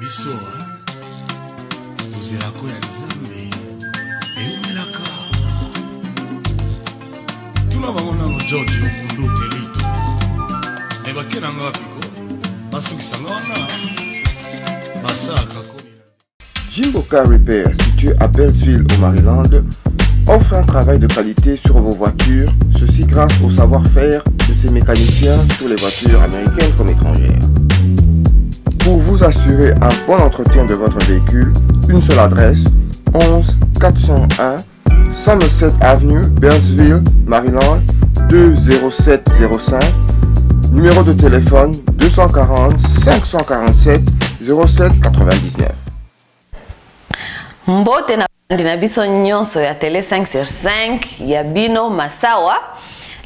biso tozerako ya nzambe eumelaka tuna bango nano George Okundu Telito me bakelanga wapiko basukisanga wana basalaka koni. Jimbo Car Repair, situé à Beltsville au Maryland, offre un travail de qualité sur vos voitures, ceci grâce au savoir-faire de ses mécaniciens sur les voitures américaines comme étrangères. Pour vous assurer un bon entretien de votre véhicule, une seule adresse, 11 401 Somerset Avenue, Beltsville, Maryland, 20705, numéro de téléphone 240 547 0799. Mbote na biso nyonso ya tele 5/5 ya bino masawa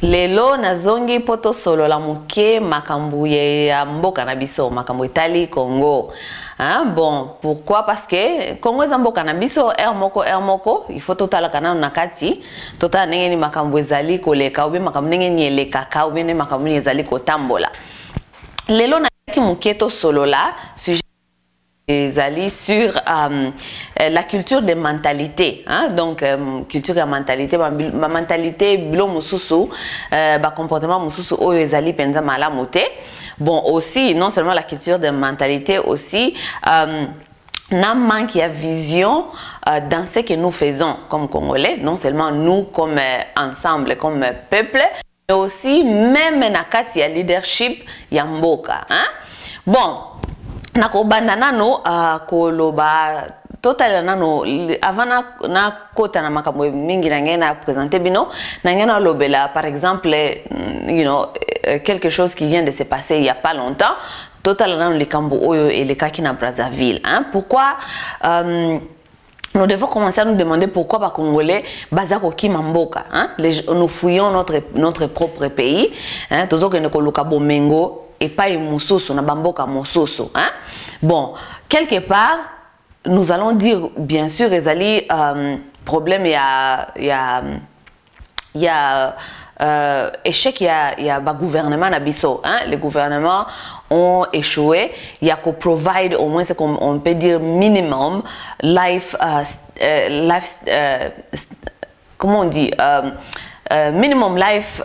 lelo nazongi poto solo la muke makambu ya mboka na biso makambu Itali Congo. Hein? Bon, pourquoi? Parce que Congo est mboka na biso er moko il faut totala kana na kati totala ndenge ni makambu ezali koleka obi makambu ndenge ni elekaka obi ne makambu ni ezali kotambola. Lelo na ki muketo solo la sujet ezali sur la culture des mentalités, hein? Donc culture et mentalité, ma mentalité bilo mususu ba comportement mususu oyo ezali penza malamu te. Bon, aussi non seulement la culture des mentalités, aussi n'a manque de vision dans ce que nous faisons comme Congolais, non seulement nous comme ensemble, comme peuple, mais aussi même na kati ya leadership ya mboka, hein? Bon, nakobanda nano koloba total nano avant na kota na makambo mingi na ngena présenter bino na ngena lobela par exemple you know quelque chose qui vient de se passer il y a pas longtemps total nano likambo oyo elekaki na Brazzaville, hein? Pourquoi nous devons commencer à nous demander pourquoi les Congolais bazako kimamboka, hein? Nous fouillons notre propre pays, hein? Tozo que ne koluka bomengo et pas musoso na bamboka musoso, hein? Bon, quelque part nous allons dire bien sûr ezali problème il y a échec il y a gouvernement na biso, hein? Les gouvernements ont échoué. Il y a qu'au provide au moins ce qu'on peut dire minimum life comment on dit minimum life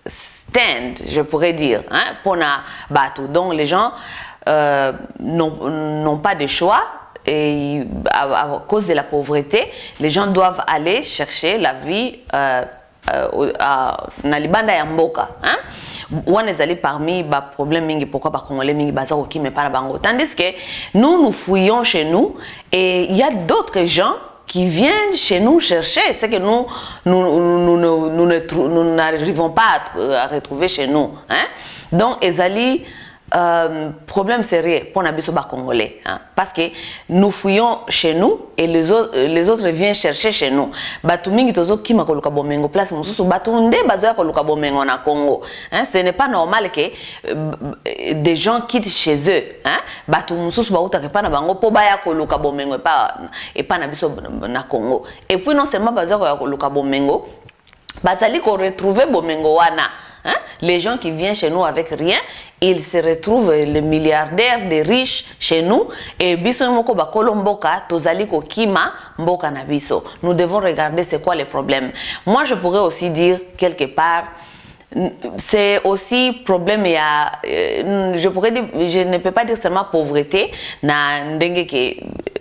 stand, je pourrais dire, hein, pour na bateau. Donc les gens n'ont pas de choix et à cause de la pauvreté, les gens doivent aller chercher la vie na libanda ya mboka, hein. On est allé parmi les problèmes mingi pourquoi pas Congolais mingi bazaro qui me parle bango, tandis que nous fouillons chez nous et il y a d'autres gens qui viennent chez nous chercher ce que nous n'arrivons pas à retrouver chez nous, hein? Donc ezali problème sérieux pour les Congolais, hein? Parce que nous fouillons chez nous et les autres viennent chercher chez nous. Batumingi tozo ki makoluka bomengo place mususu batunde bazoya koluka bomengo na Congo, hein? Ce n'est pas normal que des gens quittent chez eux, hein? Batu mususu bauta ke pa na bango po baya koluka bomengo et pas na biso na Congo. Et puis non seulement bazoya koluka bomengo, bazali ko retrouver bomengo wana. Hein? Les gens qui viennent chez nous avec rien, ils se retrouvent les milliardaires, des riches chez nous. Et biso moko ba kolomboka tozali ko kima mboka na biso. Nous devons regarder c'est quoi les problèmes. Moi je pourrais aussi dire quelque part c'est aussi problème je pourrais dire, je ne peux pas dire seulement pauvreté na ndenge ke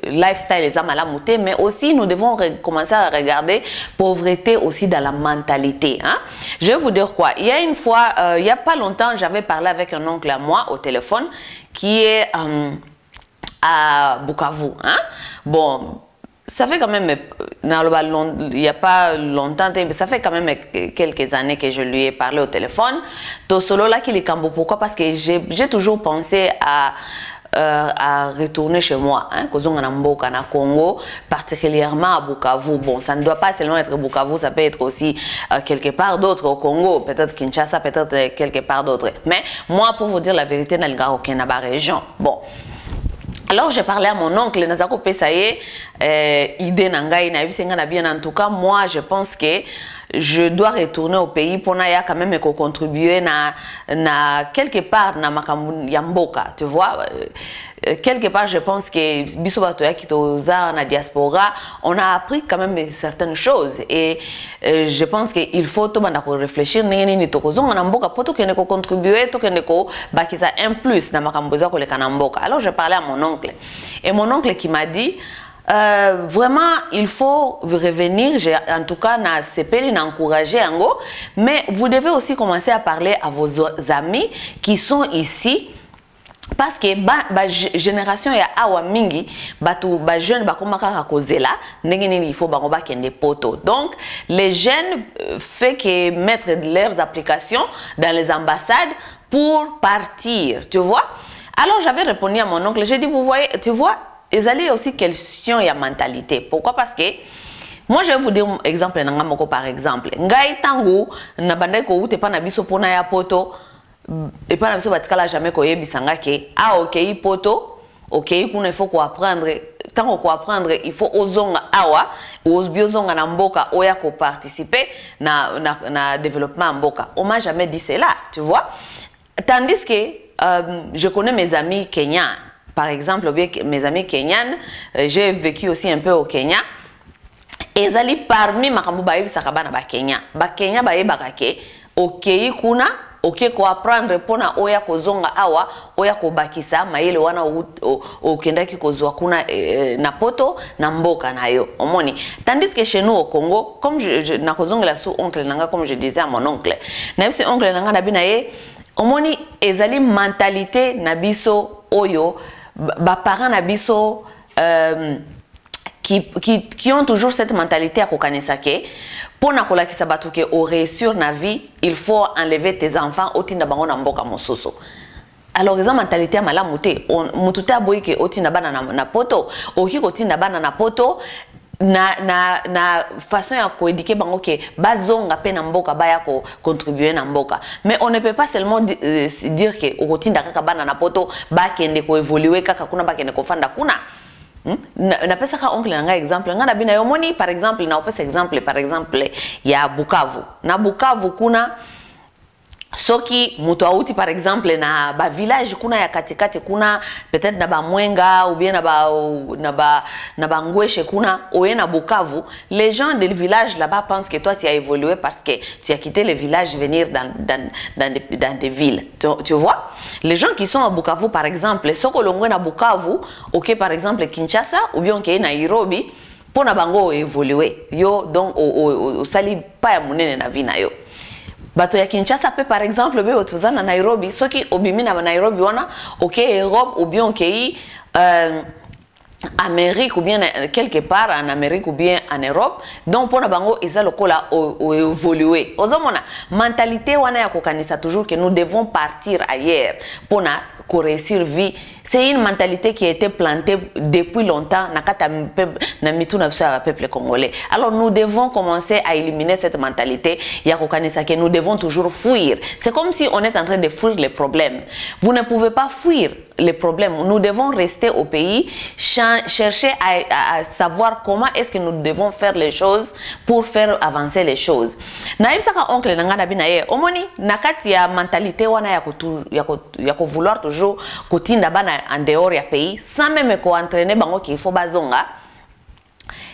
lifestyle les amalamuté, mais aussi nous devons commencer à regarder pauvreté aussi dans la mentalité, hein? Je vais vous dire quoi, il y a une fois il y a pas longtemps j'avais parlé avec un oncle à moi au téléphone qui est à Bukavu, hein? Bon, ça fait quand même, il n'y a pas longtemps, mais ça fait quand même quelques années que je lui ai parlé au téléphone. Tosolo là qui est Cambo, pourquoi? Parce que j'ai toujours pensé à retourner chez moi, hein, Kozonganamboka na Congo, particulièrement à Bukavu. Bon, ça ne doit pas seulement être Bukavu, ça peut être aussi quelque part d'autre au Congo, peut-être Kinshasa, peut-être quelque part d'autre. Mais moi, pour vous dire la vérité, dans le Kenaba région. Bon. Alors j'ai parlé à mon oncle, idée nangai na bien en tout cas moi je pense que je dois retourner au pays pour na quand même contribuer na quelque part na makambu ya mboka, tu vois. Quelque part, je pense que biso bato ya kitoza na diaspora, on a appris quand même certaines choses et je pense qu'il faut tout banda ko réfléchir nini tokozonga na mboka poto kene ko contribuer to kene ko bakisa un plus na makambu za ko le kana mboka. Alors je parlais à mon oncle et mon oncle qui m'a dit vraiment il faut revenir, en tout cas na sepeli na encourager ango, mais vous devez aussi commencer à parler à vos amis qui sont ici. Parce que ba génération ya awa mingi batu ba jeune ba komaka kozela ndenge nini il faut bango ba kende poto. Donc les jeunes fait que mettre leurs applications dans les ambassades pour partir, tu vois. Alors j'avais répondu à mon oncle, j'ai dit vous voyez, tu vois, ils allaient aussi question ya mentalité. Pourquoi? Parce que moi je vais vous dire un exemple nanga moko par exemple. Ngai tangu na bandai ko ute pa na biso pona ya poto. Et pas la batikala jamais koye bisanga ke ok poto ok kuna il faut quoi apprendre tant qu'on apprendre il faut ozonga awa biozonga na mboka oya ko participer na développement mboka. On m'a jamais dit cela, tu vois. Tandis que je connais mes amis kenyans par exemple, bien mes amis kenyanes, j'ai vécu aussi un peu au Kenya. Et zali parmi makambu ba yebisaka bana ba Kenya ba yebaka ke ok kuna ok ko apprendre pona oya kozonga awa oya ko bakisa mayele wana okendaki kozwa kuna na poto na mboka na yo omoni. Tandis que chez nous au Congo, comme na kozonga la sous oncle nanga, comme je disais à mon oncle na bisi oncle nanga na bina ye omoni ezali mentalité na biso oyo ba parents na biso qui ont toujours cette mentalité à kokanisa ke pour na kola kisa batu ke au réussir na vie il faut enlever tes enfants otinda bango na mboka mososo. Alors ils ont mentalité à malamu te mutu te aboyi ke otinda bana na poto oki kotinda bana na poto na façon ya ko éduquer bango ke bazonga pe na mboka baya ko contribuer na mboka. Mais on ne peut pas seulement dire que okotinda kaka bana na poto ba kende ko évoluer kaka kuna ba kende ko fanda kuna. Na pesa ka oncle nanga exemple ngana bina yo moni par exemple na opesa exemple par exemple ya Bukavu. Na Bukavu kuna soki mutu auti par exemple na ba village kuna ya katikati kuna peut-être na ba Mwenga ou bien na ba Ngweshe kuna oye na Bukavu, les gens du village là-bas pensent que toi tu as évolué parce que tu as quitté le village venir dans des villes, tu vois. Les gens qui sont à Bukavu par exemple soko longwe na Bukavu ok par exemple Kinshasa ou bien ok Nairobi pour na bango évoluer yo donc au sali pa ya munene na vie na yo. Bato ya Kinshasa pe par exemple be otuzana Nairobi soki obimi na Nairobi wana ok Europe ou bien ok Amérique ou bien quelque part en Amérique ou bien en Europe, donc pour na bango eza lokola o évoluer. Ozomona mentalité wana ya kokanisa toujours que nous devons partir ailleurs pour na réussir vie. C'est une mentalité qui a été plantée depuis longtemps na mitu na peuple congolais. Alors nous devons commencer à éliminer cette mentalité ya kokanisa que nous devons toujours fuir. C'est comme si on est en train de fuir les problèmes. Vous ne pouvez pas fuir les problèmes. Nous devons rester au pays, chercher à savoir comment est-ce que nous devons faire les choses pour faire avancer les choses. Na ibisaka oncle nanga na bina ye omoni nakati ya mentalité wana ya ko vouloir toujours kotinda bana en dehors ya pays sans même ko entraîner bango qu'il faut bazonga.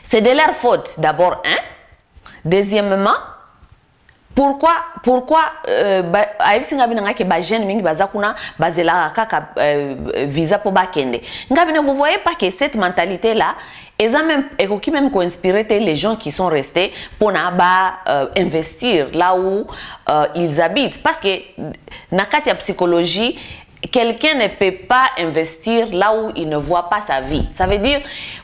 C'est de leur faute d'abord, hein. Deuxièmement, pourquoi ayibisinga binanga ke ba jeune mingi bazakuna bazela kaka visa pour bakende. Ngabine vous voyez pas que cette mentalité là eza même qui même ko inspirer les gens qui sont restés pour na ba investir là où ils habitent parce que nakati ya psychologie quelqu'un ne peut pas investir là où il ne voit pas sa vie. Ça veut dire,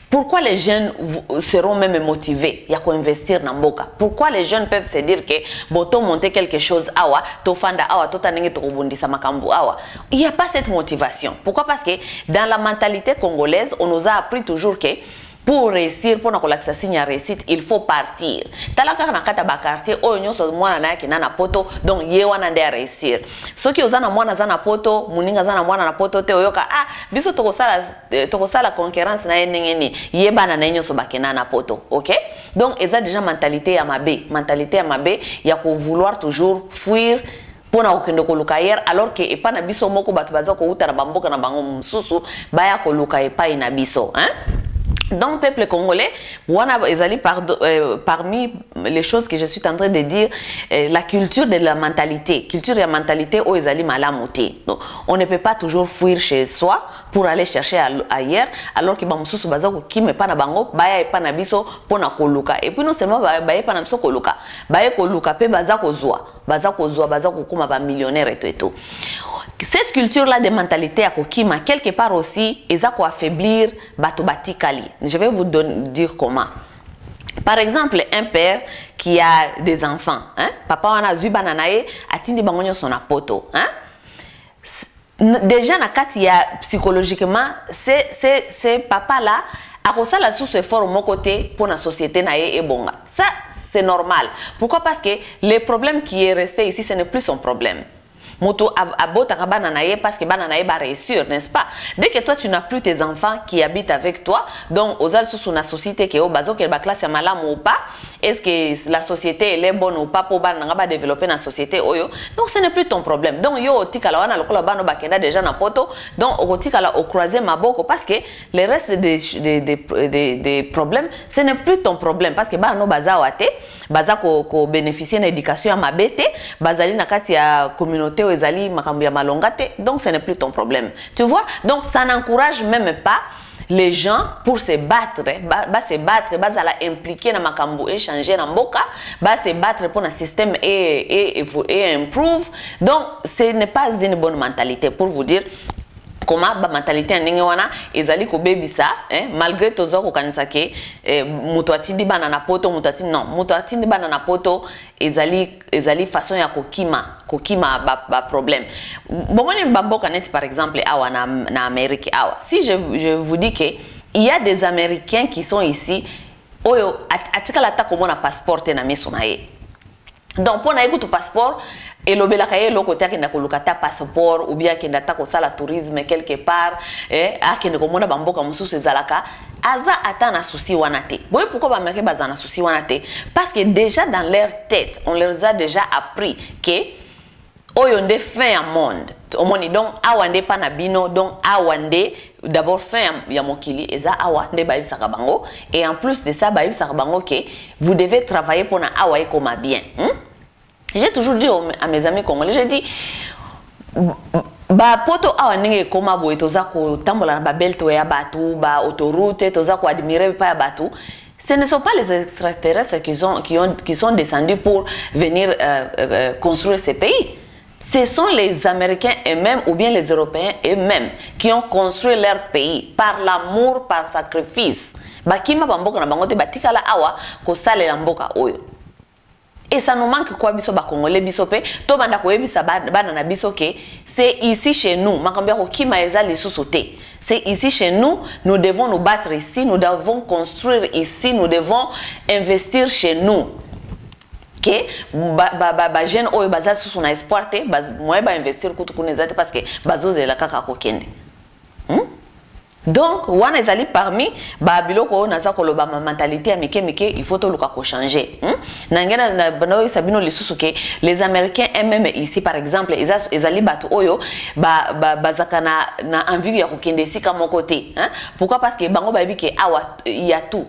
pourquoi les jeunes seront même motivés à investir dans Mboka? Pourquoi les jeunes peuvent se dire que boto monter quelque chose awa, to fanda awa, to tanenge to rebondisa makambu awa? Il n'y a pas cette motivation. Pourquoi? Parce que dans la mentalité congolaise, on nous a appris toujours que pour réussir, pour la signe réussite, il faut partir. Talaka na kata ba quartier, o nyonso mwana na yake na poto, donc ye wana nde réussir. Soki ozana mwana zana poto, muninga zana mwana na poto te oyoka biso tokosala concurrence na yenengeni, ye bana na nyonso bakena na poto, OK? Donc eza déjà mentalité ya mabe, ya ko vouloir toujours fuir pona okende koluka hier alors que epa na biso moko batu baza ko uta na bamboka na bango mususu baya koluka epa ina biso, hein? Donc, peuple congolais, parmi les choses que je suis en train de dire, la culture de la mentalité. Culture et la mentalité, où ils allaient malamoter. Donc, on ne peut pas toujours fuir chez soi pour aller chercher ailleurs, alors que Bamoussou Bazako qui me pas na bango, baya pas na biso pour na koluka. Et puis non seulement baya pas na biso koluka, baya koluka pe bazako bazako kuma ba millionnaire et tout. Cette culture-là de mentalité à Kokima, quelque part aussi, ils ont affaiblir Batobati Kali. Je vais vous dire comment. Par exemple, un père qui a des enfants, hein? Papa wana zui bananae, atindi bangonyo son apoto, hein? Déjà, psychologiquement, c'est papa-là, a la sous effort au mon côté pour la société nae et bonga. Ça, c'est normal. Pourquoi? Parce que le problème qui est resté ici, ce n'est plus son problème. Moto abota bananaye parce que bananaye va réussir, n'est-ce pas? Dès que toi tu n'as plus tes enfants qui habitent avec toi, donc aux alsos sur la société qui est au bazo qu'elle va classer malam ou pas, est-ce que la société elle est bonne ou pas pour bananga développer la société oyo? Donc ce n'est plus ton problème. Donc yo otikala wana lokola bano bakenda déjà na poto, donc otikala au croiser maboko parce que le reste des problèmes, ce n'est plus ton problème parce que bano baza wate, baza ko bénéficier d'une éducation à mabete, bazali na kati ya communauté donc ce n'est plus ton problème. Tu vois? Donc ça n'encourage même pas les gens pour se battre, impliquer dans makambo et changer dans boka, se battre pour un système et improve. Donc ce n'est pas une bonne mentalité pour vous dire comment ba mentalité ndenge wana ezali ko bebisa, hein, malgré tozo ko kanisa ke muto atindi bana na poto, muto atindi bana na poto ezali façon ya kokima ba problème. Bomoni mbamboka net par exemple awa na Amérique awa. Si je vous dis que il y a des Américains qui sont ici oyo atikala ta komona passeport na miso na ye. Donc pour na écoute passeport et l'obéla kaye loko tia kenda kolukata passeport ou bien kenda ta ko sala tourisme quelque part kenda komona bamboka mususu ezalaka aza atana souci wanate. Boy pourquoi ba meke bazana souci wanate? Parce que déjà dans leur tête, on leur a déjà appris que oyonde fin à monde. Omoni donc awande pana bino donc awande d'abord fin ya mokili eza awa nde ba ibisa bango et en plus de ça ba ibisa bango que vous devez travailler pour na awa e comme bien. J'ai toujours dit à mes amis congolais, j'ai dit ba poto awa ndenge koma boy toza ko tambola na ba belto ya batu ba autoroute toza ko admirer pa ya batu. Ce ne sont pas les extraterrestres qui sont descendus pour venir construire ces pays. Ce sont les Américains eux-mêmes ou bien les Européens eux-mêmes qui ont construit leur pays par l'amour, par sacrifice. Bakima bamboka na bangote batikala awa ko sale la mboka oyo. Et ça nous manque quoi biso ba congolais biso pe to banda ko yebisa bana na biso ke c'est ici chez nous makambia ko kima ezali susote. C'est ici chez nous, nous devons nous battre ici, nous devons construire ici, nous devons investir chez nous. Que jeune oyo bazal sous son espoir te moi ba investir kutu kunezate parce que bazoze la kaka kokende. Donc wana ezali parmi ba biloko naza koloba ma mentalité ya mike il faut to luka ko changer. Nangena na bano sabino lisusu ke les Américains eux-mêmes ici par exemple ezali batu oyo bazaka na envie ya kokende sika mon côté, hein? Pourquoi? Parce que bango ba bi ke awa il y a tout.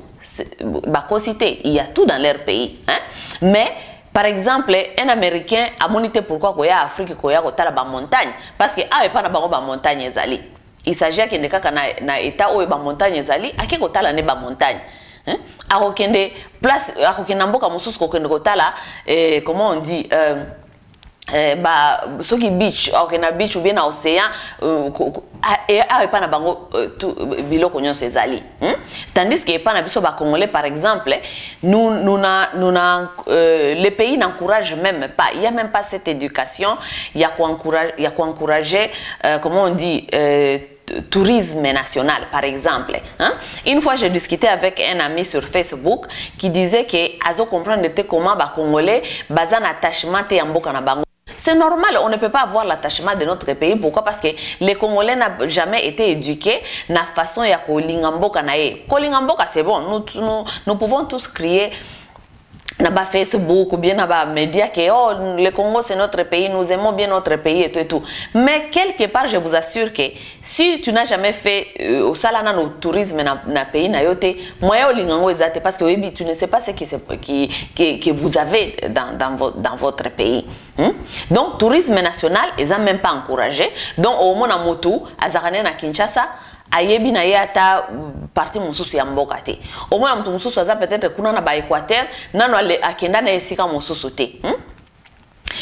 Bakosité, il y a tout dans leur pays, hein? Mais par exemple, un Américain a monité pourquoi koya Afrique koya kotala ba montagne parce que a pas na bango ba montagne ezali. Il s'agit qu'il y na état où ba montagne ezali ake kotala ne ba montagne, hein? A kokende place a kokenda mboka mususu kokende kotala comment on dit soki beach okena beach ou bien na océan pas na bango biloko nyonso ezali, tandis que pas na biso ba congolais par exemple nous les pays n'encouragent même pas, il y a même pas cette éducation, il y a quoi encourager comment on dit tourisme national, par exemple. Hein? Une fois, j'ai discuté avec un ami sur Facebook qui disait que Azo comprendre comment les Congolais ont un attachement à mboka na bango. C'est normal, on ne peut pas avoir l'attachement de notre pays. Pourquoi? Parce que les Congolais n'ont jamais été éduqués de la façon ya kolingamboka na ye. Kolingamboka, c'est bon, nous pouvons tous crier na Facebook ou bien na médias que oh, le Congo c'est notre pays, nous aimons bien notre pays et tout et tout. Mais quelque part, je vous assure que si tu n'as jamais fait au salana no tourisme na pays na yote, moyen olingango ezate parce que oui, tu ne sais pas ce que vous avez dans votre pays. Donc tourisme national, ils n'ont même pas encouragé. Donc au moins na motu, azarane na Kinshasa. Ayebi na ye ata parti mususu ya mboka te. Au moins mtu mususu aza peut-être kuna na ba Équateur nano akenda na esika mususu te.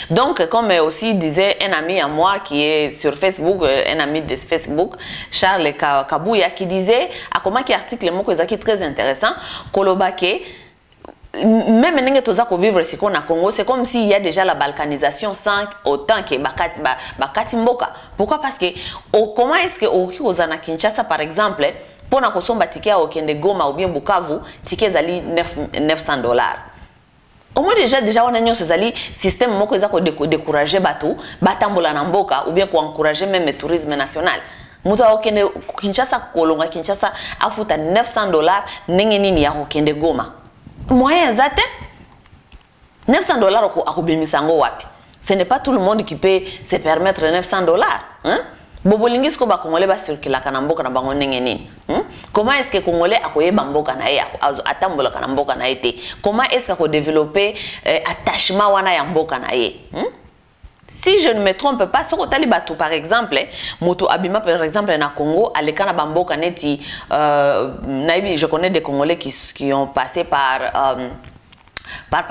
Donc comme aussi disait un ami à moi qui est sur Facebook, un ami de Facebook, Charles Kabouya, qui disait à comment qui article moko ezaki très intéressant kolobake même n'engue toza ko vivre ce qu'on a Congo, c'est comme s'il y a déjà la balkanisation sans autant que bakati mboka. Pourquoi? Parce que comment est-ce que au Kizana Kinshasa par exemple pour na kosomba ticket au Kende Goma ou bien Bukavu ticket zali $900. Au moins déjà on a nyonso zali système moko za ko décourager bato batambola na mboka ou bien ko encourager même le tourisme national. Muta okende Kinshasa kolonga Kinshasa afuta $900 nenge nini ya Kende Goma. Moyen zate $900 akubimisango wapi. Ce n'est pas tout le monde qui peut se permettre $900. Hein? Bobolingi ko ba Congolais ba circula kana mboka na bango ndenge nini? Comment est-ce que Congolais akoyeba mboka na ye atambola kana mboka na ye? Comment est-ce qu'on développer attachement wana ya mboka na ye? Si je ne me trompe pas, sur Talibatu par exemple, Moto Abima par exemple na Congo, Alekana Bamboka neti, je connais des Congolais qui ont passé par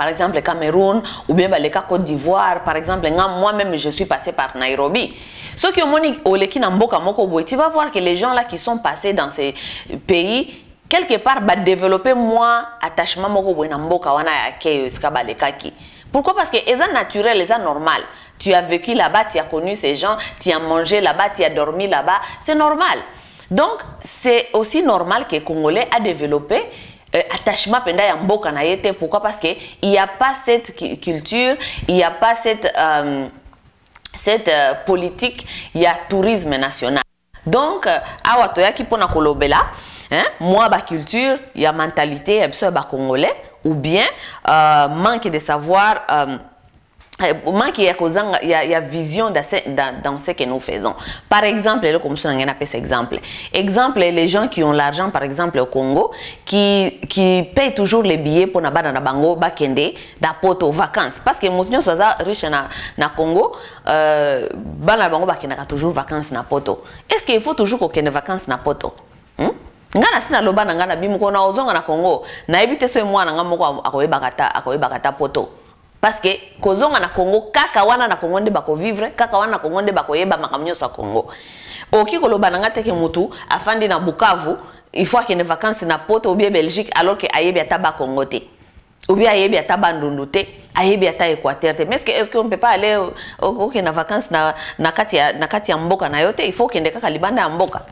exemple Cameroun ou bien le Côte d'Ivoire par exemple. Moi-même je suis passé par Nairobi. Ceux qui ont moni oleki na mboka moko boy, tu vas voir que les gens là qui sont passés dans ces pays quelque part ba développer moins attachement moko boy na mboka wana ya ke skabalekaki. Pourquoi? Parce que c'est naturel, c'est normal. Tu as vécu là-bas, tu as connu ces gens, tu as mangé là-bas, tu as dormi là-bas. C'est normal. Donc, c'est aussi normal que les Congolais a développé attachement penda ya mboka na yete. Pourquoi? Parce qu'il n'y a pas cette culture, il n'y a pas cette politique, il y a tourisme national. Donc, awa toyaki pona kolobela, moi ba culture, il y a mentalité, il y a ba Congolais. Ou bien manque de savoir, manque il y a vision dans ce que nous faisons. Par exemple, comme ça on appelle cet exemple. Exemple, les gens qui ont l'argent, par exemple au Congo, qui payent toujours les billets pour nabana na bango bakende da poto vacances. Parce que nous sommes riches na Congo, bana bango bakenda toujours vacances na poto. Est-ce qu'il faut toujours qu'on ait vacances na poto? Ngana sina loba na ngana bimu kona ozonga na Congo na ebite so mwana nga moko akoyeba kata poto parce que kozonga na Congo kaka wana na Congo nde bako vivre kaka wana na Congo nde bako yeba makamnyo sa Congo oki koloba na ngate ke mutu afandi na Bukavu il faut qu'il ait vacances na poto ou bien Belgique alors que ayebi ata ba Congo te ou bien ayebi ata bandundu te ayebi ata Équateur te mais est-ce qu'on peut pas aller au na vacances na kati ya mboka na yote il faut qu'il ait kaka libanda ya mboka.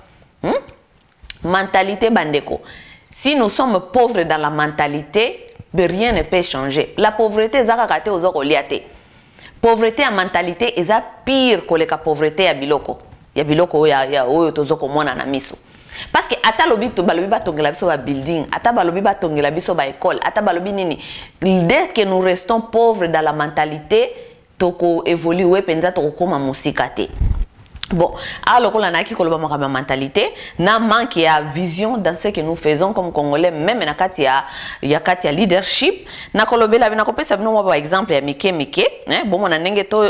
Mentalité bandeko. Si nous sommes pauvres dans la mentalité, rien ne peut changer. La pauvreté est zakakate aux liate. Pauvreté en mentalité est pire que la pauvreté à biloko. Ya biloko ya oyo tozoko mona na miso. Parce que ata lobi to balobi ba tongela biso ba building, ata balobi ba tongela biso ba école, ata balobi nini. Dès que nous restons pauvres dans la mentalité, toko évoluer penza toko koma musikate. Bon, alors qu'on a qui koloba ma mentalité, na manque ya vision dans ce que nous faisons comme Congolais, même na katia leadership, na kolobela bina kopesa bino par exemple ya mike hein, bon on a nenge to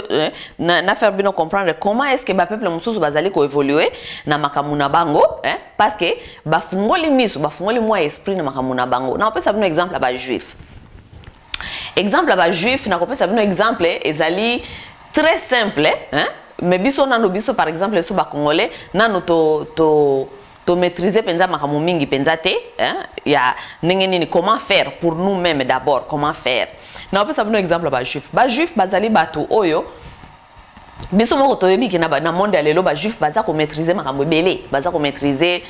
na faire bino comprendre comment est-ce que ba peuple mususu bazali ko évoluer na makamuna bango, hein, parce que ba fungoli miso, ba fungoli moi esprit na makamuna bango. Na kopesa bino exemple ba juif. Exemple ba juif na kopesa bino exemple ezali très simple, hein. Mais biso nano biso par exemple les soba congolais nano to maîtriser penza makamu mingi penza te hein ya ningeni comment faire pour nous-mêmes d'abord comment faire na peut ça un exemple ba juif bazali bato oyo biso moko toyebi ki na monde ya lelo ba juif baza ko maîtriser makambo belé baza ko maîtriser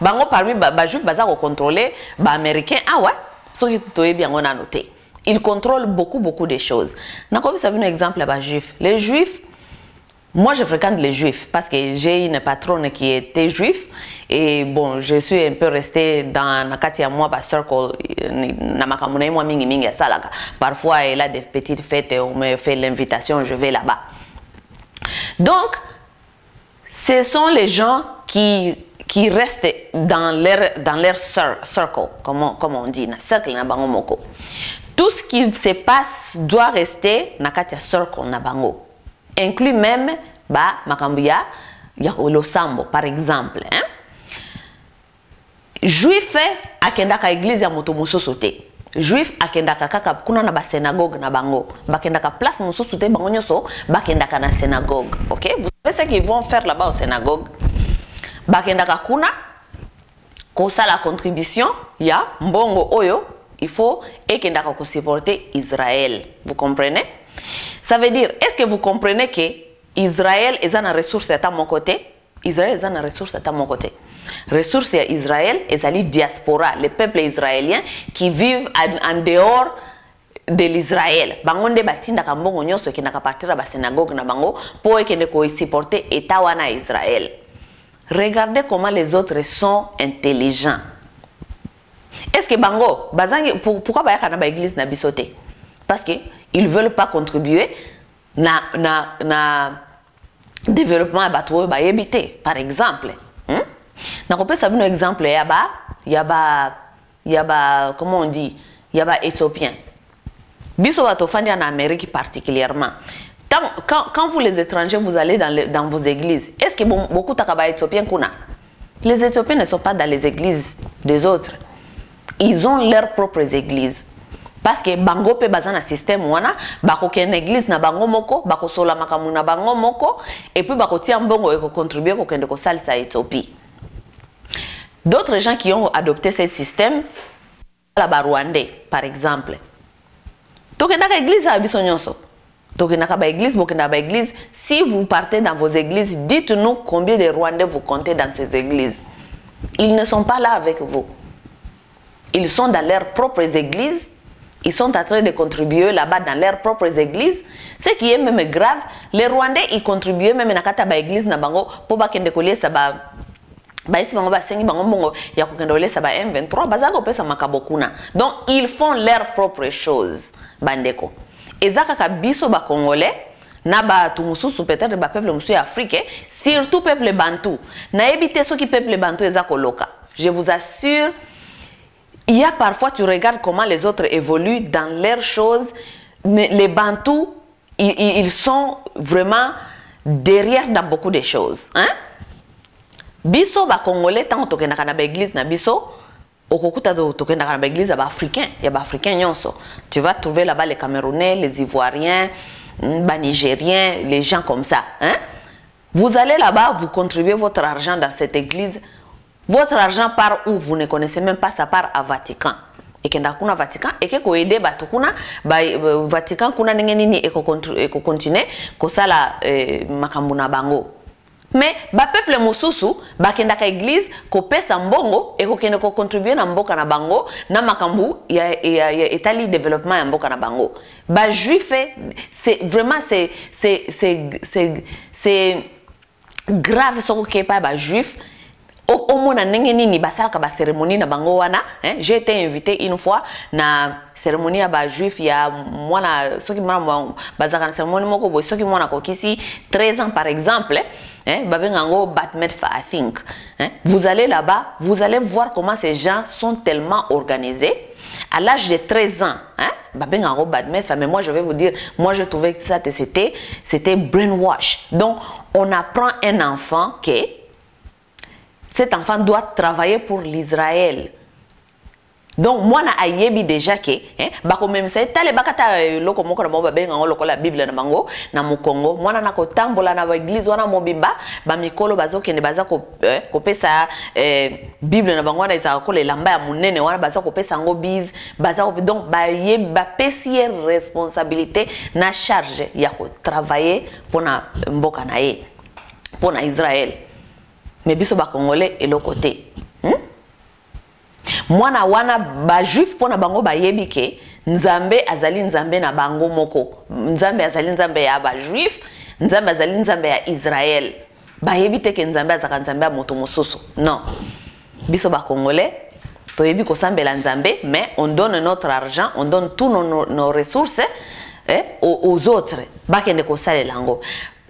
bango parmi ba juif baza ko contrôler ba américain ah ouais soki toyebi yango na noté il contrôle beaucoup de choses na ko bisa un exemple ba juif les juifs. Moi, je fréquente les juifs parce que j'ai une patronne qui était juif et bon, je suis un peu restée dans Nakatia moi par circle na makamuna moi mingi salaka. Parfois, elle a des petites fêtes et on me fait l'invitation, je vais là-bas. Donc, ce sont les gens qui restent dans leur circle, comme on dit, na cercle na bango moko. Tout ce qui se passe doit rester Nakatia circle na bango. Inclut même ba makambuya ya losambo par exemple hein? Juif akendaka église ya moto mususu te juif akendaka kaka kuna na ba synagogue na bango bakendaka place mususu te bango nyoso bakendaka na synagogue OK vous savez ce qu'ils vont faire là-bas au synagogue bakendaka kuna kosa la contribution ya mbongo oyo il faut ekendaka ko supporter Israël vous comprenez. Ça veut dire, est-ce que vous comprenez que Israël est une ressource à mon côté? Israël est une ressource à mon côté. Ressource à Israël est la diaspora, les peuples israéliens qui vivent en dehors de l'Israël. Bangonde batinda kambongo nyoso ki nakapartira ba synagogue na bango pour ekende ko supporter état wana Israël. Regardez comment les autres sont intelligents. Est-ce que bango bazangi pourquoi ba yakana ba église na bisoté? Parce que ils veulent pas contribuer na développement à bateau ba habiter par exemple na ko pesa bino exemple yaba comment on dit yaba éthiopien biso bato fandi en Amérique particulièrement quand vous les étrangers vous allez dans vos églises est-ce que beaucoup takaba éthiopiens kuna les éthiopiens ne sont pas dans les églises des autres ils ont leurs propres églises. Parce que bango pe bazana système wana bako ken église na bango moko bako sola makamu na bango moko et puis bako tia mbongo eko contribuer ko kende ko salisa Éthiopie. D'autres gens qui ont adopté ce système la Rwandais par exemple. Tokenda ka église a biso nyonso. Tokenda ka ba église bokenda ba église si vous partez dans vos églises dites-nous combien de Rwandais vous comptez dans ces églises. Ils ne sont pas là avec vous. Ils sont dans leurs propres églises. Ils sont en train de contribuer là-bas dans leurs propres églises. Ce qui est même grave, les Rwandais ils contribuent même na kata ba église na bango pour ba kende kolie sa ba isi bango ba sengi bango mbongo ya kokende kolie sa ba M23 bazako pesa makabokuna. Donc ils font leurs propres choses bandeko. Ezaka ka biso ba congolais na ba tumususu peut-être ba peuple musu africain, surtout peuple bantou. Na ebité ceux qui peuple bantou ezako loka. Je vous assure. Il y a parfois, tu regardes comment les autres évoluent dans leurs choses, mais les Bantous, ils sont vraiment derrière dans beaucoup de choses. Hein? Biso ba Congolais, tant que tu as église na biso, okokuta to tu as église ba africain, il y a ba africain nyonso. Tu vas trouver là-bas les Camerounais, les Ivoiriens, les Nigériens, les gens comme ça. Hein? Vous allez là-bas, vous contribuez votre argent dans cette église. Votre argent part où vous ne connaissez même pas, ça part à Vatican. Et que kuna Vatican et que ko aider bato kuna ba Vatican kuna nini et ko continuer ko sala makambuna bango. Mais ba peuple mususu ba kenda ka église ko pesa mbongo et ko kende ko contribuer na mboka na bango na makambu ya etali développement ya mboka na bango. Ba juif c'est vraiment c'est grave ce qui est pas ba juif. Au moins nini basalaka ba cérémonie na bango wana j'ai été invité une fois na cérémonie ya ba juif ya mwana soki mwana bazaka na cérémonie moko boy soki mwana kokisi 13 ans par exemple babengango bat mitzvah I think vous allez là-bas vous allez voir comment ces gens sont tellement organisés à l'âge de 13 ans babengango bat mitzvah mais moi je vais vous dire moi je trouvais que ça c'était brainwash. Donc on apprend un enfant que cet enfant doit travailler pour l'Israël. Donc moi na ayebi déjà que bako même ça tale bakata loko moko na ba benga ngolo la Bible na bango na mukongo moi na ko tambola na ba église wana mobimba ba mikolo bazoke ne baza ko pesa Bible na bango na isa ko le lamba ya munene wana baza ko pesa ngo biz baza donc ba yebi ba pesier responsabilité na charge ya ko travailler pona mboka na ye pona Israël mais biso ba congolais et le côté mwana wana ba juif pona bango ba yebike nzambe azali nzambe na bango moko nzambe azali nzambe ya ba juif nzambe azali nzambe ya Israël ba yebite ke nzambe azaka nzambe ya moto mosusu non biso ba congolais to yebi ko sambela nzambe mais on donne notre argent on donne tous nos ressources aux autres ba kende ko salela ngo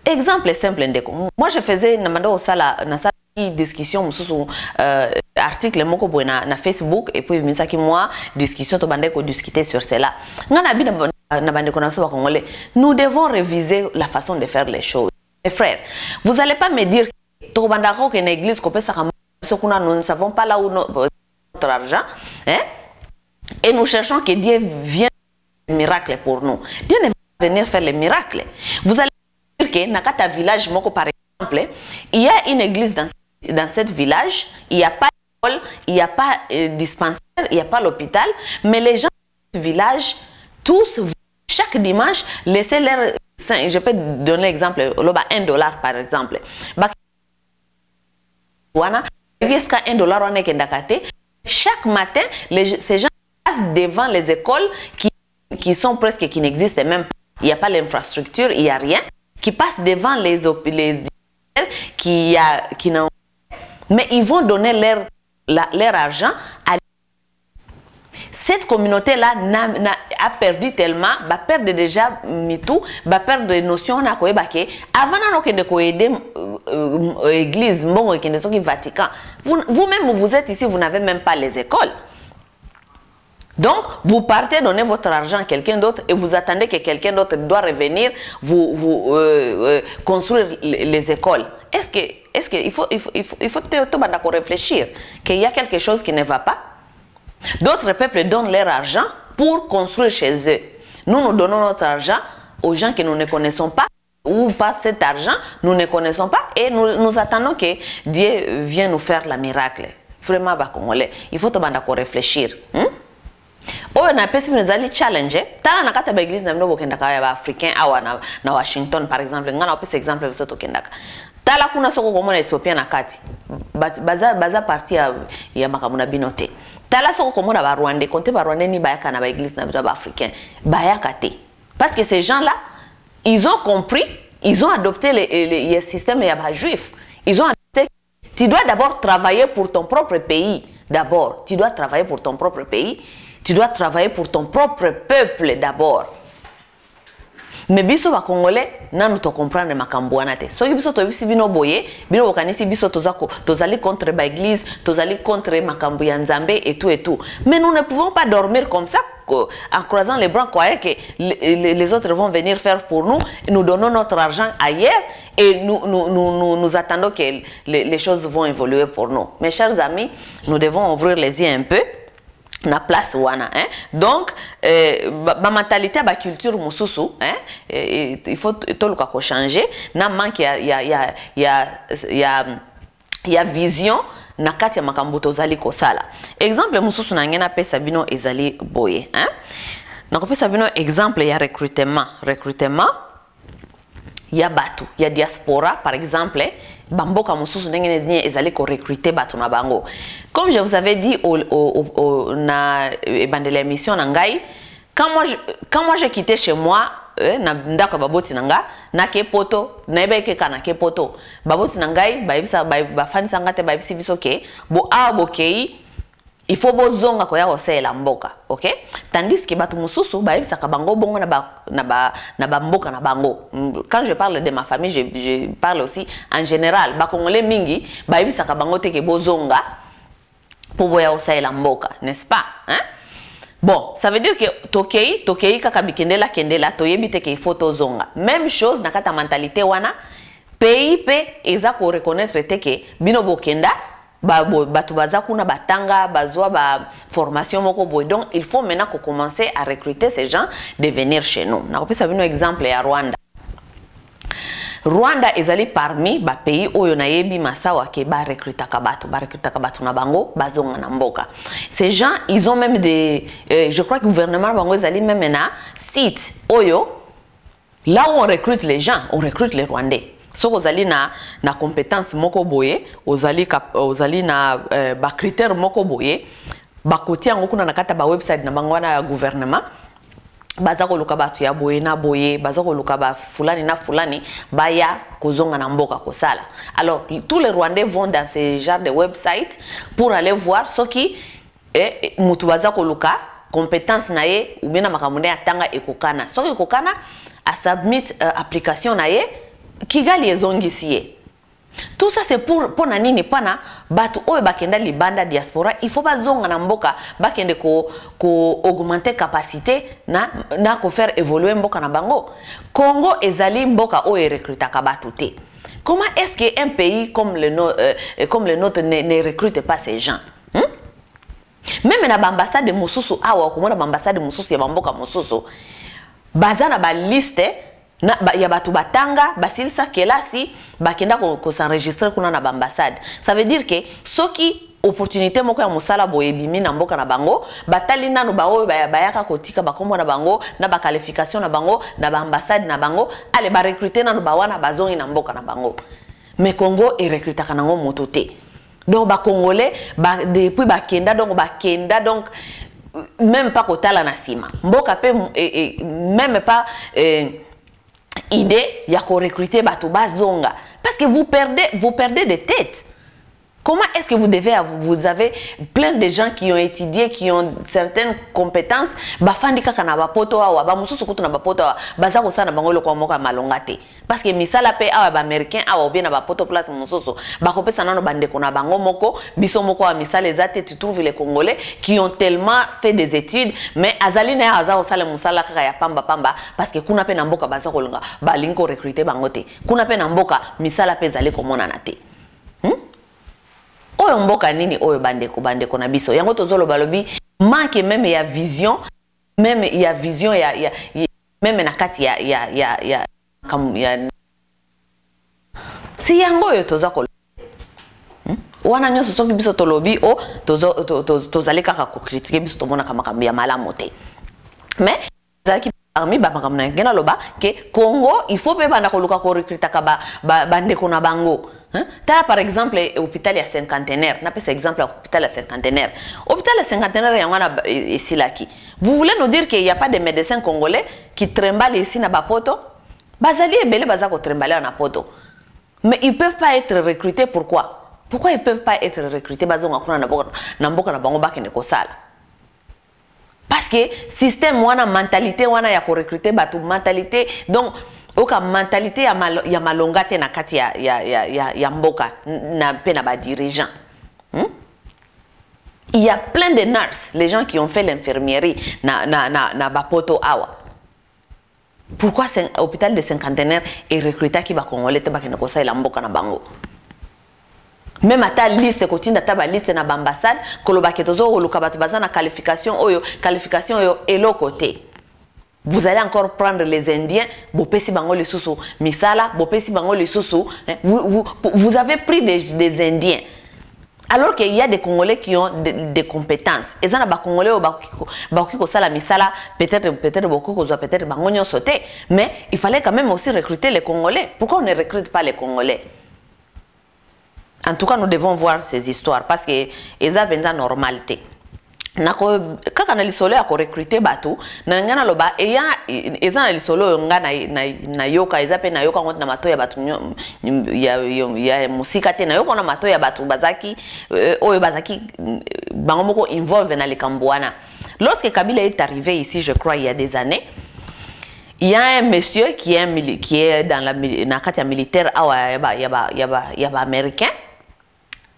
exemple simple ndeko moi je faisais na mando sala na sala discussion mususu article moko boina na Facebook et puis misaki moi discussion to bande ko discuter sur cela ngana bi na bande ko na so congolais nous devons réviser la façon de faire les choses mes frères vous allez pas me dire to banda ko que l'église ko pesa so kuna nous ne savons pas là où notre argent et nous cherchons que Dieu vienne faire miracle pour nous. Dieu ne va venir faire les miracles. Vous allez dire que nakata village moko par exemple il y a une église dans cette village, il n'y a pas d'école, il n'y a pas dispensaire, il n'y a pas l'hôpital, mais les gens de ce village, tous, chaque dimanche, laissez leur... Je peux donner l'exemple, $1 par exemple. Chaque matin, ces gens passent devant les écoles qui sont presque, qui n'existent même pas. Il n'y a pas l'infrastructure, il n'y a rien. Qui passent devant les qui n'ont... Mais ils vont donner leur argent à... Cette communauté-là a perdu tellement, va perdre déjà mitou, va perdre des notions na ko ebake avant na ko de ko aider église mbongo ki ndeso ki Vatican. Vous-même vous êtes ici, vous n'avez même pas les écoles. Donc, vous partez donner votre argent à quelqu'un d'autre et vous attendez que quelqu'un d'autre doit revenir vous construire les écoles. Est-ce que il faut réfléchir qu'il y a quelque chose qui ne va pas? D'autres peuples donnent leur argent pour construire chez eux. Nous donnons notre argent aux gens que nous ne connaissons pas ou pas cet argent, nous ne connaissons pas et nous attendons que Dieu vienne nous faire la miracle. Vraiment, il faut réfléchir. Oh, na pesi mnezali challenge tala nakata ba église na mino bokenda ka ba africain awa na Washington par exemple ngana opesa exemple biso to kendaka tala kuna soko komona Ethiopia na kati baza parti ya makamuna binote tala soko komona ba Rwanda konte ba Rwanda ni bayaka na ba église na ba africain bayaka te parce que ces gens là ils ont compris, ils ont adopté les systèmes ya ba juif, ils ont adopté. Tu dois d'abord travailler pour ton propre pays. D'abord tu dois travailler pour ton propre pays. Tu dois travailler pour ton propre peuple d'abord. Mais biso ba congolais nanu to comprendre makambo wana te. So biso to bisi bino boye, bino bokanisi biso tozali contre ba église, tozali contre makambo ya Nzambe et tout. Mais nous ne pouvons pas dormir comme ça en croisant les bras croyant que les autres vont venir faire pour nous, nous donnons notre argent ailleurs et nous attendons que les choses vont évoluer pour nous. Mes chers amis, nous devons ouvrir les yeux un peu. Na place wana donc ma mentalité ba culture mususu il faut toluka ko changer na manque ya vision na kati ya makambo tozali ko sala exemple mususu na ngena pesa bino ezali boye na ko pesa bino exemple ya recrutement ya batu ya diaspora par exemple bamboka mususu ndenge nezi ezali ko recruter batu na bango. Comme je vous avais dit na bandela émission na ngai, quand moi j'ai quitté chez moi na ndako baboti nanga na kepoto na ebeke kana kepoto baboti na ngai ba fanisa ngate ba biso ke bo abokei il faut bozonga ko ya osela mboka, OK? Tandis que batu mususu ba bisaka bango bongo na ba mboka na bango. Quand je parle de ma famille, je parle aussi en général. Ba congolais mingi ba bisaka bango te ke bozonga pour boya osela mboka, n'est-ce pas? Bon, ça veut dire que tokei kaka bikendela toyebi te ke il faut tozonga. Même chose na kata mentalité wana pays pe eza ko reconnaître te ke bino bokenda bato baza kuna batanga bazwa ba formation moko boy. Donc il faut maintenant commencer à recruter ces gens de venir chez nous. Na kopesa bino exemple ya Rwanda. Rwanda ezali parmi ba pays oyo na yebi masawa ke ba recrutaka bato na bango bazonga na mboka. Ces gens ils ont même des je crois que le gouvernement bango ezali même na site oyo là où on recrute les gens, on recrute les Rwandais. So ozali na compétence moko boye, ozali na ba critère moko boye, ba koti yango kuna na kata ba website na bango na gouvernement. Baza koluka batu ya boye na boye, baza koluka ba fulani na fulani, baya kozonga na mboka kosala. Alors tous les Rwandais vont dans ce genre de website pour aller voir ce qui mutu baza koluka compétence na ye ou bien na makamune ya tanga ekokana. So ekokana a submit application na ye Kigali ezongisiye. Tout ça c'est pour nini pana batu oyo bakenda libanda diaspora, il faut bazonga na mboka bakende ko augmenter capacité na ko faire évoluer mboka na bango. Congo ezali mboka oyo recrutaka batu te. Comment est-ce que un pays comme le nôtre ne recrute pas ces gens? Même na ambassade de Mosusu awa komona ambassade de Mosusu ya mboka Mosusu bazana ba liste na ya batu batanga basilisa kelasi bakenda ko s'enregistrer kuna na ambassade. Ça veut dire que soki opportunité moko ya musala boye bimi na mboka na bango batali nanu ba oyo bayaka kotika bakombo na bango na ba qualification na bango na ba ambassade na bango ale ba recruter nanu ba wana bazongi na mboka na bango. Mais Congo e recrutaka nango moto te. Donc ba congolais depuis bakenda donc même pas kotala na sima. Mboka pe même pas idée ya ko recruter bato bazonga parce que vous perdez des têtes. Comment est-ce que vous avez plein de gens qui ont étudié, qui ont certaines compétences, bafandi kaka na bapoto awa ba mususu kutu na bapoto awa baza ko sana bango lokwa moka malongate parce que misala pe awa ba américain awa bien na bapoto place mususu ba kopesa nano bandeko na bango moko biso moko wa misala ezate tu trouves les Congolais qui ont tellement fait des études mais azali na aza osala musala kaka ya pamba parce que kuna pe na mboka baza kolonga ba linko recruter bango te kuna pe na mboka misala pe zali komona na te. Oyo mboka nini oyo bandeko na biso yango tozolo balobi manque même ya vision même na kati ya si yango yo tozako wana nyoso soki biso tolobi o tozali kaka ko critiquer biso tomona kama ya malamu te mais zaki parmi ba makamna ngena loba ke Congo il faut pe banda ko luka ko recruter ka bandeko na bango. T'as par exemple l'hôpital à cinquantenaire, n'a pas cet exemple à l'hôpital à cinquantenaire. Hôpital à cinquantenaire, il y a ici là qui. Vous voulez nous dire qu'il n'y a pas de médecins congolais qui tremballent ici na bapoto? Bazali et belé bazako tremballer na poto. Mais ils peuvent pas être recrutés pourquoi? Pourquoi ils peuvent pas être recrutés bazonga kuna na mboka na bango bakene ko sala? Parce que système wana mentalité wana ya ko recruter batu mentalité donc oka mentalité ya malongate na kati ya mboka na pena ba dirigeant. Il y a plein de nurses, les gens qui ont fait l'infirmerie na bapoto awa. Pourquoi l'hôpital de cinquantenaire est recruté qui va congolais te ba kene ko sa mboka na bango? Même à ta liste kotinda ta ba liste na ambassade koloba ketozo oluka batu bazana qualification oyo elo côté. Vous allez encore prendre les Indiens, bopesi bango les sousou misala, bopesi bango les sousou. Vous avez pris des Indiens. Alors qu'il y a des Congolais qui ont des compétences. Et ça na ba Congolais au bakiko ko sala misala, peut-être beaucoup ko peut-être bango nyon sauté, mais il fallait quand même aussi recruter les Congolais. Pourquoi on ne recrute pas les Congolais? En tout cas, nous devons voir ces histoires parce que eza benza normalité. Nako kaka na lisolo ya ko recruter batu na ngana loba eya eza na lisolo nga na yoka eza pe na yoka ngoti na mato ya batu ya musika te na yoka na mato ya batu bazaki oyo bazaki bango moko involve na likambo wana. Lorsque Kabila est arrivé ici, je crois il y a des années, il y a un monsieur qui est dans la kati ya militaire awa ya ba américain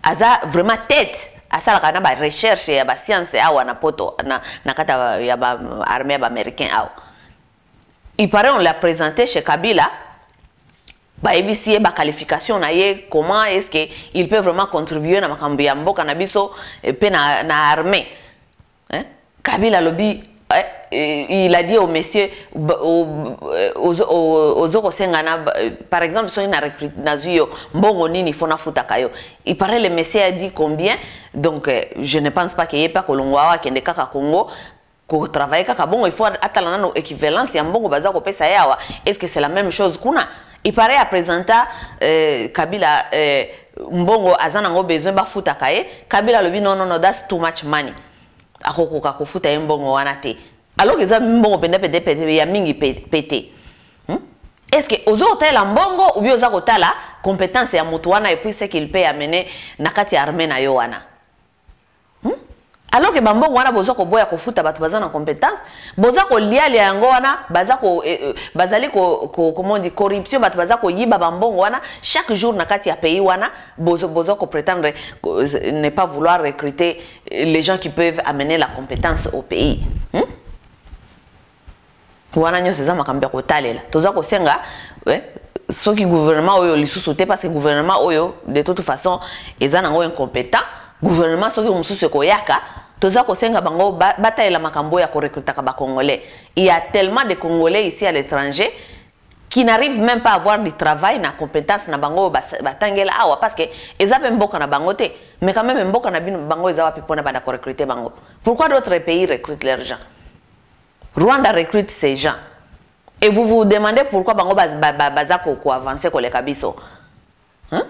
aza vraiment tête asala kana ba recherche ya ba science awa na poto na kata ya ba armée ba américain awa. Il paraît on l'a présenté chez Kabila ba ebisi ba qualification na ye, comment est-ce que il peut vraiment contribuer na makambo ya mboka na biso pe na armée, hein? Kabila lobi, il a dit aux messieurs, aux Okosengana, par exemple, si on a recruté Nazuyo, Mbongo Nini, Fona Futakayo. Il paraît le messieurs a dit combien, donc je ne pense pas qu'il n'y ait pas Kolongwawa, qu'il y ait Kaka Congo, qu'on travaille Kaka Bongo, il faut attendre nos équivalences, il y a Mbongo Bazako Pesa Yawa. Est-ce que c'est la même chose qu'on a? Il paraît à présenter Kabila Mbongo Azanango besoin de Futakaye, Kabila le dit non, non, non, that's too much money. Akokoka kofuta Mbongo wanate. Alors que ça Mbongo pende ya mingi pété. Est-ce que aux autres la Mbongo ou bien aux autres la compétence ya mutu wana et puis ce qu'il peut amener nakati armée na yo wana? Alors que Mbongo wana bozo ko boya kofuta batu baza na compétence, boza ko lia lia yango wana, baza ko bazali ko comment on dit corruption, batu baza ko yiba Mbongo wana chaque jour nakati ya pays wana, bozo ko prétendre ne pas vouloir recruter les gens qui peuvent amener la compétence au pays. Wana nyo seza makambia ko talela. Toza ko senga ce qui gouvernement oyo lisusu te parce que gouvernement oyo de toute façon ezana ngo incompétent. Gouvernement soki mususu ko yaka toza ko senga bango bataela makambo ya ko recruter ka ba congolais. Il y a tellement de congolais ici à l'étranger qui n'arrivent même pas à avoir du travail na compétence na bango batangela awa parce que ezape mboka na bango te, mais quand même mboka na bino bango ezawa pipona bana ko recruter bango. Pourquoi d'autres pays recrutent leurs gens? Rwanda recrute ces gens. Et vous vous demandez pourquoi bango baza ko avancer ko le kabiso. Hein?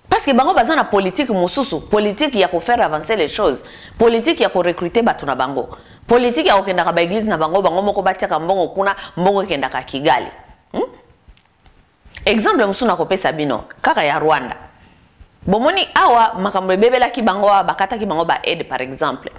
Parce que bango baza na politique mususu, politique ya ko faire avancer les choses, politique ya ko recruter batu na bango, politique ya ko kenda ka ba église na bango moko batia ka mbongo kuna mbongo kenda ka Kigali. Exemple musu na ko pesa bino kaka ya Rwanda. Bomoni awa makambo bebela ki bango bakata ki bango ba aide par exemple.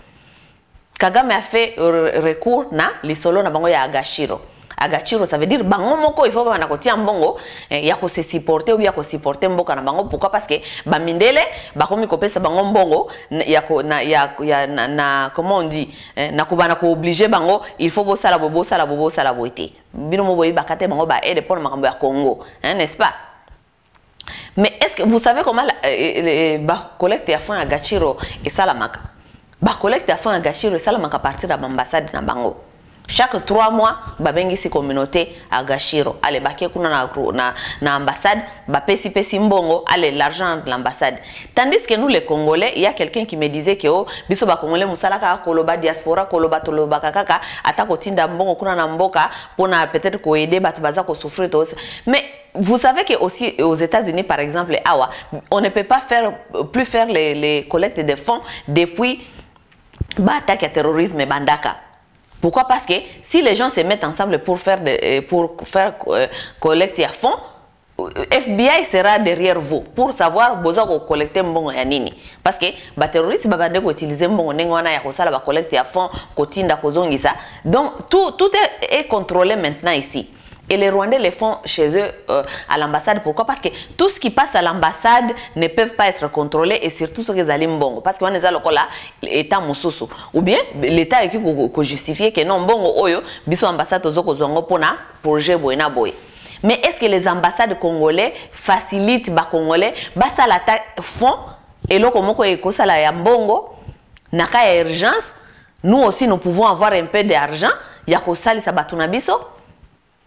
Kagame a fait recours na lisolo na bango ya Agachiro. Agachiro ça veut dire bango moko il faut ba na kotia mbongo ya ko se supporter ou ya ko supporter mboka na bango. Pourquoi? Parce que ba mindele ba komi ko pesa bango mbongo ya ko na comment on dit na ko bana ko obliger bango il faut bo sala boité. Bino mo boyi bakate bango ba aide pour makambo ya Congo, hein, n'est-ce pas? Mais est-ce que vous savez comment ba collecte ya fonds Agachiro et Salamaka? Ba collecte à fond à Gachiro ça la manque à partir de l'ambassade na bango. Chaque 3 mois ba bengi si communauté à Gachiro. Allez baké kuna na ambassade ba pesi mbongo allez l'argent de l'ambassade. Tandis que nous les Congolais, il y a quelqu'un qui me disait que oh biso ba Congolais musalaka koloba diaspora koloba toloba kakaka atako tinda mbongo kuna na mboka pona peut-être ko aider batu baza ko souffrir tous. Mais vous savez que aussi aux États-Unis par exemple awa on ne peut pas plus faire les collectes de fonds depuis attaque à terrorisme et bandaka. Pourquoi? Parce que si les gens se mettent ensemble pour faire collecte à fond, FBI sera derrière vous pour savoir besoin de collecter mbongo ya nini. Parce que les terroristes bande ko utiliser mbongo nengwana ya kosala ba collecte à fond kotinda kozongisa. Donc tout est contrôlé maintenant ici. Et les Rwandais les font chez eux à l'ambassade. Pourquoi? Parce que tout ce qui passe à l'ambassade ne peut pas être contrôlé et surtout ce qui est alimbongo. Parce qu'on est à l'État mususu. Ou bien l'État est qui justifie que non bongo oyo biso ambassade ozoko zongo pona projet boyna boy. Mais est-ce que les ambassades congolais facilitent ba congolais basa la fond et loko moko ekosa la ya mbongo naka ya urgence? Nous aussi nous pouvons avoir un peu d'argent ya kosali sa batuna biso.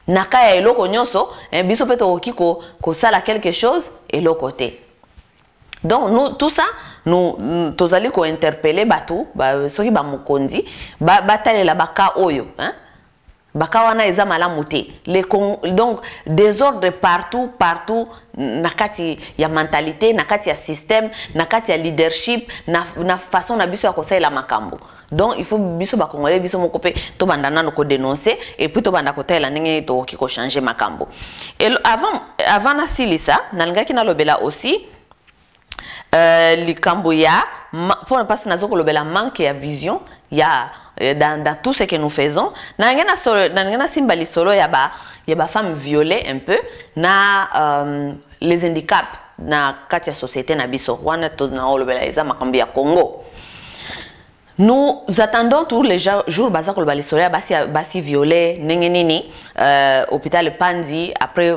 Nakaya eloko nyonso biso peto okiko ko sala quelque chose et l'autre côté. Donc nous tout ça nous tozali ko interpeller batu soki ba mukondi batalela baka oyo hein baka wana eza malamu te. Donc désordre partout nakati ya mentalité nakati ya système nakati ya leadership na façon na biso ya kosala makambo. Donc il faut biso ba congolais biso moko pe to bandana no ko dénoncer et puis to banda ko tela ndenge to ki ko changer makambo. Et avant na silisa nalingaki na lobela aussi likambo ya pour ne pas nazo ko lobela manque ya vision ya dans tout ce que nous faisons nangena simbali solo ya ba femmes violées un peu na les handicaps na kati ya société na biso wana to na lobela eza makambo ya Congo. Nous attendons tous les jours baza ko balisoria basi violé nini hôpital Panzi après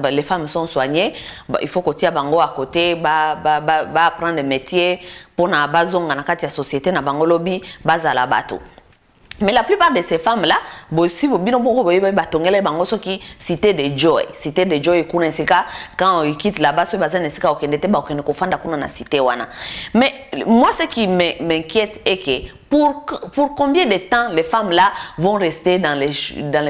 les femmes sont soignées il faut qu'on tia bango à côté apprendre le métier pour na bazonga na kati ya société na bango lobby baza la bateau. Mais la plupart de ces femmes-là, si vous avez cité de Joy, cité de Joy, quand ils quittent là-bas, mais moi, ce qui m'inquiète est que pour combien de temps les femmes-là vont rester dans les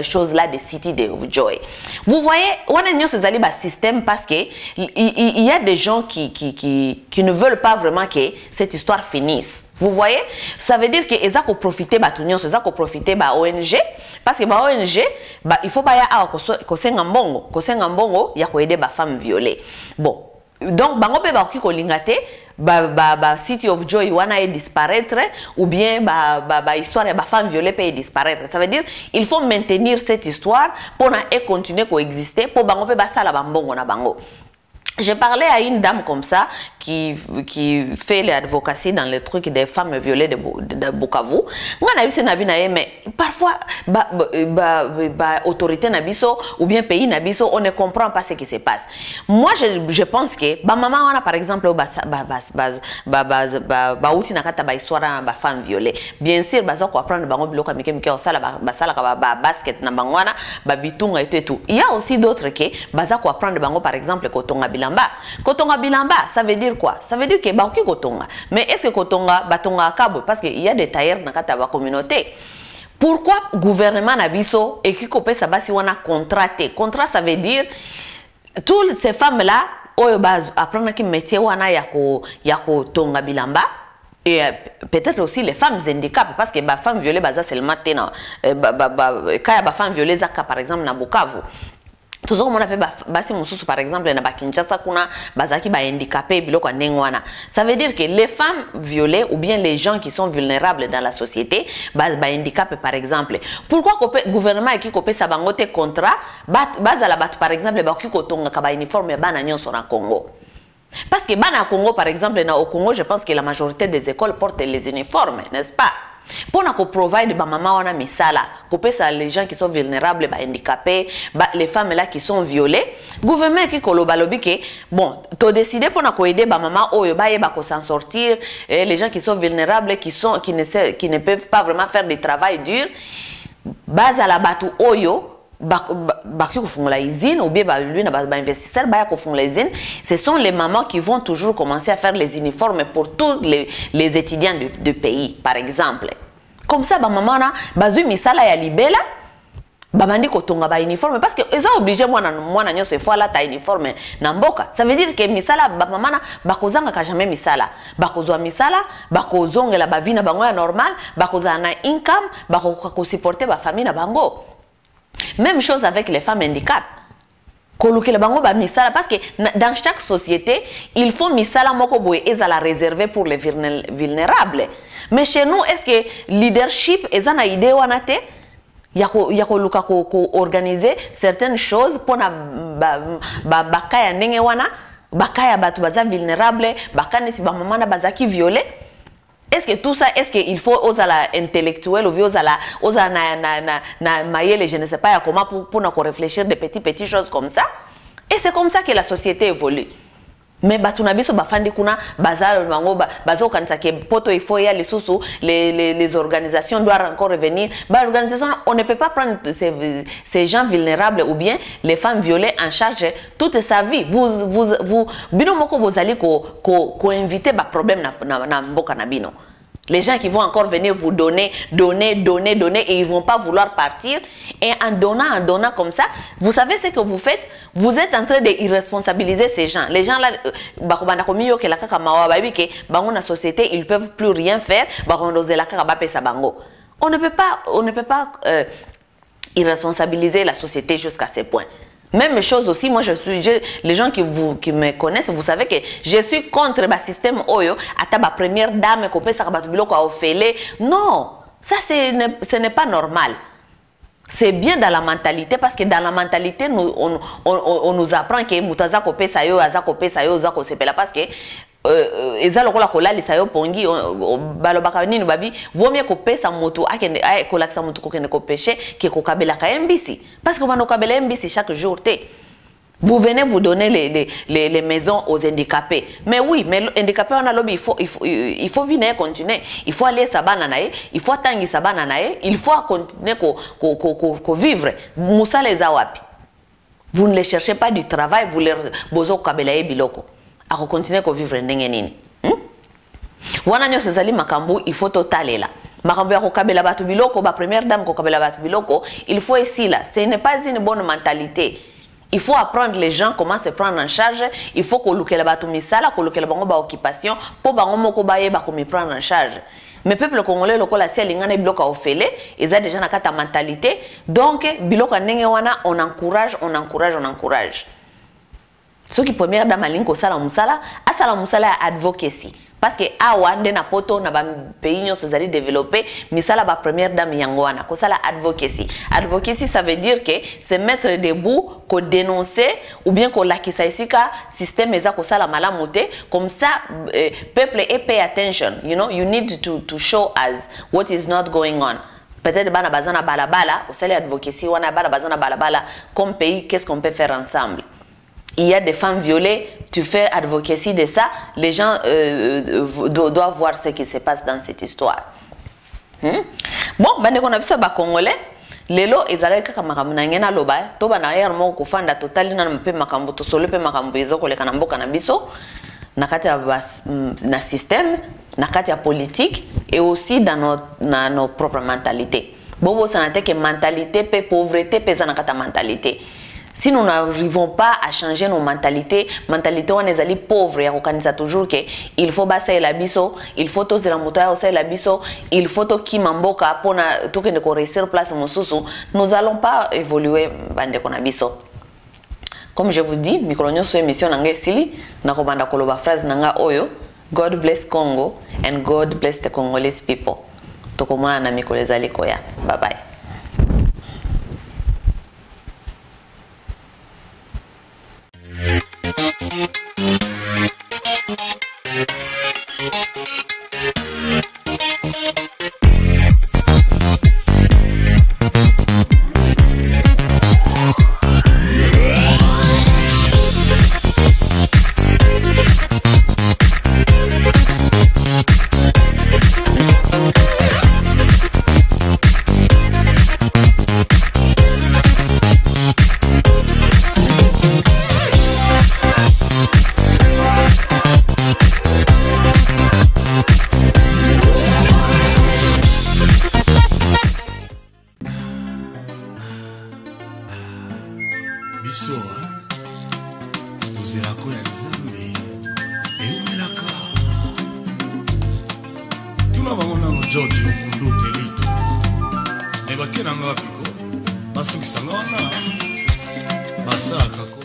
choses-là de City de Joy? Vous voyez, on a ce système parce que il y a des gens qui ne veulent pas vraiment que cette histoire finisse. Vous voyez, ça veut dire que ils ont profité ils ont profité ONG parce que ONG il faut pas y avoir ya ko aider ba femmes violées. Bon, donc bango pe ba ko lingate City of Joy wana disparaître ou bien histoire ya ba femmes violées peut disparaître. Ça veut dire il faut maintenir cette histoire pour continuer coexister pour bango pe ba sala ba mbongo na bango. J'ai parlé à une dame comme ça qui fait l'advocacy dans le truc des femmes violées de Bukavu. On a vu mais parfois autorité nabiso ou bien pays nabiso on ne comprend pas ce qui se passe. Moi je pense que maman on a par exemple outi nakata histoire na femme violée. Bien sûr baza ko apprendre bango biloko amike osala basket na bangwana bitunga et tout. Il y a aussi d'autres que baza ko apprendre bango par exemple kotonga Kotonga bilamba, ça veut dire quoi? Ça veut dire que baoki kotonga. Mais est-ce que kotonga batonga kabo? Parce qu'il y a des tailleurs dans la communauté. Pourquoi gouvernement nabiso et qui copie ça basi wana contraté? Contrat ça veut dire toutes ces femmes là oyo baz apprendre qui métier wana yako tonga bilamba. Et peut-être aussi les femmes handicapées parce que les femmes violées baza seulement tena kaya ba femmes violées zaka par exemple na Bukavu. Tout ça, on a fait basi mususu par exemple na Kinshasa kuna bazaki ba handicapé biloko ndengwana. Ça veut dire que les femmes violées ou bien les gens qui sont vulnérables dans la société ba handicapé par exemple. Pourquoi le gouvernement qui copé sa bangote contrat bazala bat par exemple ba ki kotonga ka ba uniforme bana nyonso na Congo. Parce que bana Congo par exemple au Congo je pense que la majorité des écoles portent les uniformes, n'est-ce pas? Pour nous provide ba maman wana misala couper ça les gens qui sont vulnérables handicapés les femmes là qui sont violées gouvernement qui kolobalobi que bon to décider pour nous aider ba maman oyo ba yeba ko s'en sortir les gens qui sont vulnérables qui ne peuvent pas vraiment faire du travail dur base à la batu oyo baki ko fungula usine ou bien lui na ba investisseur ba ya ko fungula usine ce sont les mamans qui vont toujours commencer à faire les uniformes pour tous les étudiants du pays par exemple comme ça ba maman na bazui misala ya libela babandi ko tonga ba uniforme parce que ils sont obligés mwana nyoso fois la ta uniforme na mboka ça veut dire que misala ba maman na bakozanga ka jamais misala bakozwa misala bakozongela ba vie na bango ya normal bakozana na income bako supporter ba famille na bango. Même chose avec les femmes handicapées. Kolukele bango ba misala parce que dans chaque société, il faut misala moko boye ezala réservé pour les vulnérables. Mais chez nous, est-ce que leadership ezana idée wana te? Yako luka ko organiser certaines choses pour na bakaya ndenge wana, bakaya batu baza vulnérable, bakane si ba mama na bazaki violé. Est-ce que tout ça, est-ce qu'il faut aux ala intellectuels ou aux ala na maïele, je ne sais pas comment pour nous réfléchir des petites choses comme ça? Et c'est comme ça que la société évolue. Mais batunabiso bafandi kuna bazar bango bazo kanisa ke poto il faut y aller sous les organisations doivent encore revenir. L'organisation on ne peut pas prendre ces gens vulnérables ou bien les femmes violées en charge toute sa vie. Vous bino moko bozali ko inviter ba problème na mboka na bino. Les gens qui vont encore venir vous donner et ils vont pas vouloir partir. Et en donnant comme ça, vous savez ce que vous faites? Vous êtes en train d'irresponsabiliser ces gens. Les gens là, dans la société, ils ne peuvent plus rien faire. On ne peut pas irresponsabiliser la société jusqu'à ce point. Même chose aussi, moi les gens qui me connaissent, vous savez que je suis contre le système Oyo, à ta première dame, non, ça ce n'est pas normal. C'est bien dans la mentalité parce que dans la mentalité, on nous apprend que Moutaza Kopé Sayo, Aza Kopé Sayo, Aza Kosepela parce que eza lokola kolalisa yo pongi balobaka nini babi vaut mieux kopesa moto akende kolakisa moto kokende kopêcher que kokabelaka mbisi parce que bana kokabela mbisi chaque jour te. Vous venez vous donner les maisons aux handicapés. Mais oui, mais handicapés on a lobby, il faut venir continuer. Il faut aller sabana nae, il faut tangi sabana nae, il faut continuer ko vivre. Moussa les awapi. Vous ne les cherchez pas du travail, vous les bozo kabelaye biloko. A continuer ko vivre ndenge nini. Wana nyo sezali makambu il faut totalela. Makambu ya kokabela batu biloko, ba première dame kokabela batu biloko, il faut ici là. Ce n'est pas une bonne mentalité. Il faut apprendre les gens comment se prendre en charge. Il faut que les gens misala, que les gens ba occupation, pour ba ngomoko ba yeba me prendre en charge. Mais peuple congolais lokola si alingana bloka ofele, ils ont déjà na kata mentalité. Donc biloka ndenge wana on encourage. Ce qui première dame alinko sala musala advocacy. Parce que awa ndena poto na ba pays nyo sozali développer misala ba première dame yangoana ko sala advocacy. Advocacy ça veut dire que se mettre debout, ko dénoncer ou bien ko lakisa isika système eza ko sala malamu te comme ça peuple et pay attention, you know, you need to show us what is not going on. Peut-être bana bazana balabala, au sala advocacy wana bana bazana balabala comme pays, qu'est-ce qu'on peut faire ensemble? Il y a des femmes violées, tu fais advocacy de ça, les gens doivent voir ce qui se passe dans cette histoire. Bon, bande qu'on a vu ça ba congolais, lelo ezalaka kaka makambo na ngena loba, to bana yer mo ko fanda totali na mpe makambo to solo pe makambo ezoko le kana mboka na biso, na kati ya na système, na kati ya politique et aussi dans nos propres mentalités. Bobo sanate que mentalité pe pauvreté pesa na kata mentalité. Si nous n'arrivons pas à changer nos mentalités, on est pauvre, toujours que il faut basser la biso, il faut toser la moto la biso, il faut toki mamboka pour que réussir place mosusu, nous allons pas évoluer bande kona biso. Comme je vous dis, micronyo so émission nanga sili na ko banda koloba phrase nanga oyo, God bless Congo and God bless the Congolese people. Tokomona na mikoleza likoya. Bye bye. biso tozerako ya nzambe eumelaka tuna bango nano George Omundu Telito me bake nanga biko basukisanga wana basalaka